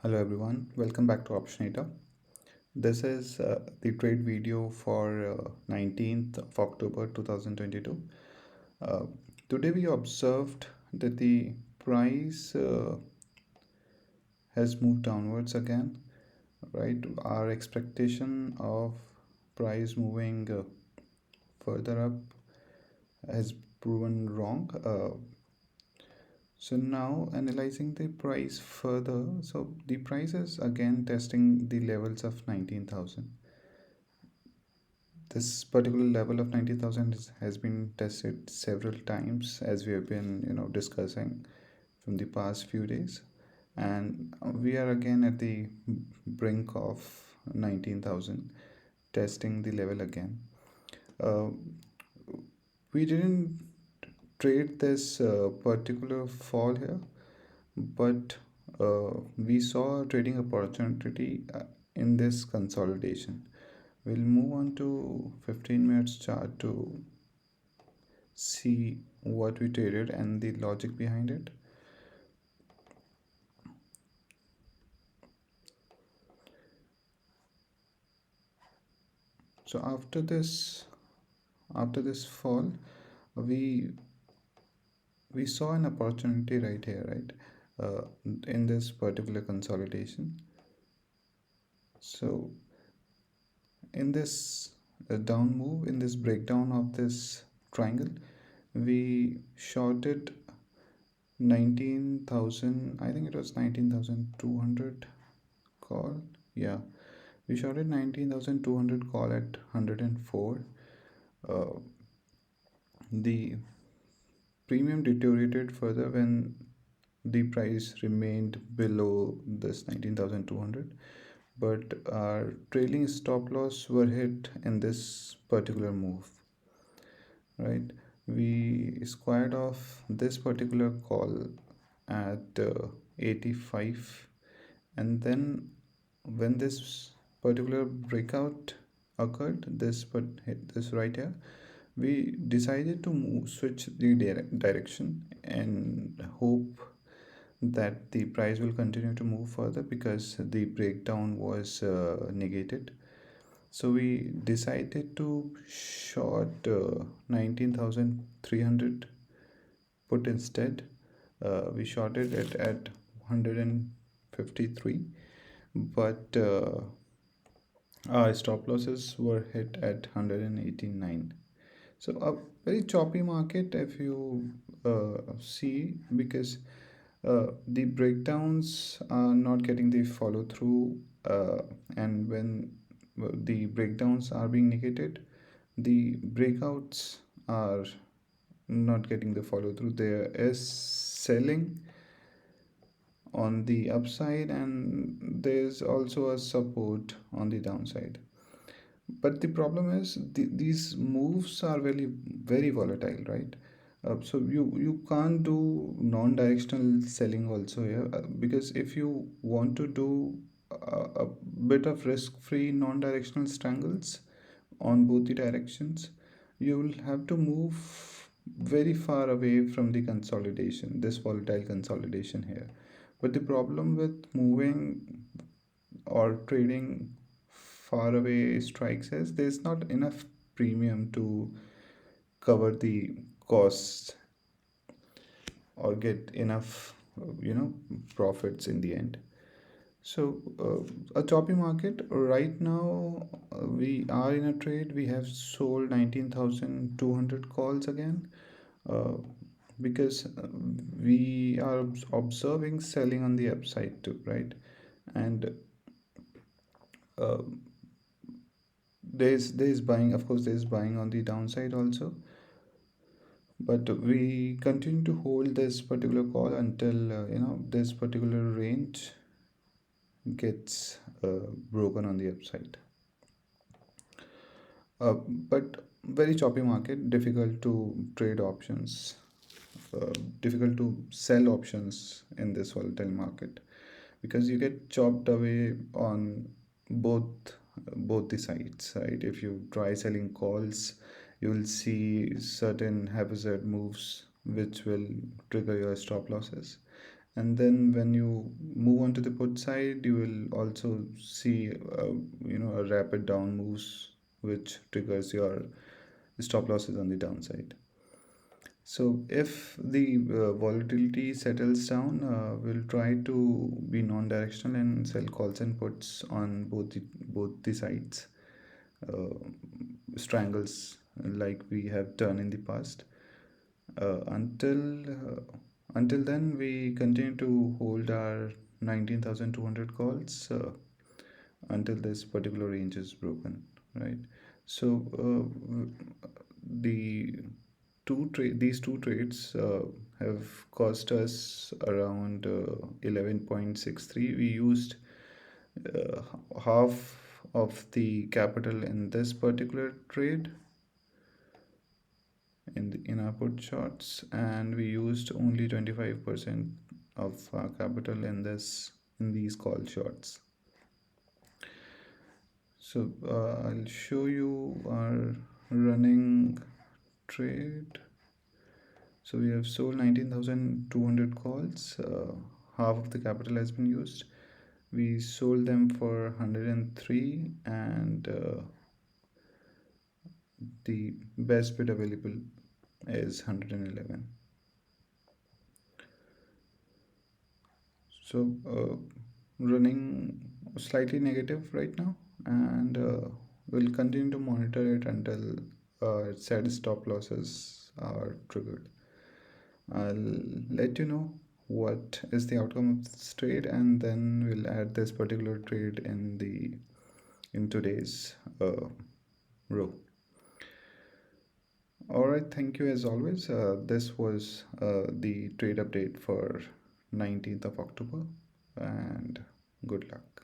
Hello everyone, welcome back to Optionator. This is the trade video for 19th of October 2022. Uh, Today we observed that the price has moved downwards again, right? Our expectation of price moving further up has proven wrong. So now analyzing the price further, so the price is again testing the levels of 19,000. This particular level of 90,000 has been tested several times, as we have been discussing from the past few days, and we are again at the brink of 19,000, testing the level again. uh, we didn't trade this particular fall here, but we saw a trading opportunity in this consolidation. We'll move on to 15 minutes chart to see what we traded and the logic behind it. So after this fall, we we saw an opportunity right here, right? In this particular consolidation. So in this down move, in this breakdown of this triangle, we shorted 19,000, I think it was 19,200 call. Yeah, we shorted 19,200 call at 104. uh, the premium deteriorated further when the price remained below this 19,200, but our trailing stop loss were hit in this particular move, right? We squared off this particular call at 85, and then when this particular breakout occurred, this right here, we decided to switch the direction and hope that the price will continue to move further because the breakdown was negated. So we decided to short 19,300 put instead. We shorted it at 153, but our stop losses were hit at 189. So a very choppy market if you see, because the breakdowns are not getting the follow through, and when the breakdowns are being negated, the breakouts are not getting the follow through. There is selling on the upside, and there's also a support on the downside. But the problem is these moves are very volatile, right? So you can't do non-directional selling also here, because if you want to do a bit of risk-free non-directional strangles on both the directions, you will have to move very far away from the consolidation, this volatile consolidation here. But the problem with moving or trading far away strikes is there's not enough premium to cover the costs or get enough profits in the end. So a choppy market right now. We are in a trade. We have sold 19,200 calls again, uh, because we are observing selling on the upside too, right? And uh, there's buying, of course there's buying on the downside also, but we continue to hold this particular call until this particular range gets broken on the upside. But very choppy market, difficult to trade options, difficult to sell options in this volatile market, because you get chopped away on both the sides, right? If you try selling calls, you will see certain haphazard moves which will trigger your stop losses, And then when you move on to the put side, you will also see a rapid down moves, which triggers your stop losses on the downside. So if the volatility settles down, we'll try to be non-directional and sell calls and puts on both the sides, uh, strangles like we have done in the past. Uh, until uh, until then, we continue to hold our 19,200 calls until this particular range is broken, right? So the these two trades have cost us around 11.63. We used uh, half of the capital in this particular trade in our put shorts, and we used only 25% of our capital in these call shorts. So I'll show you our running trade. So we have sold 19,200 calls. Half of the capital has been used. We sold them for 103, and the best bid available is 111. So running slightly negative right now, and we'll continue to monitor it until said stop losses are triggered. I'll let you know what is the outcome of this trade, and then we'll add this particular trade in today's row. All right, thank you as always. This was the trade update for 19th of October, and good luck.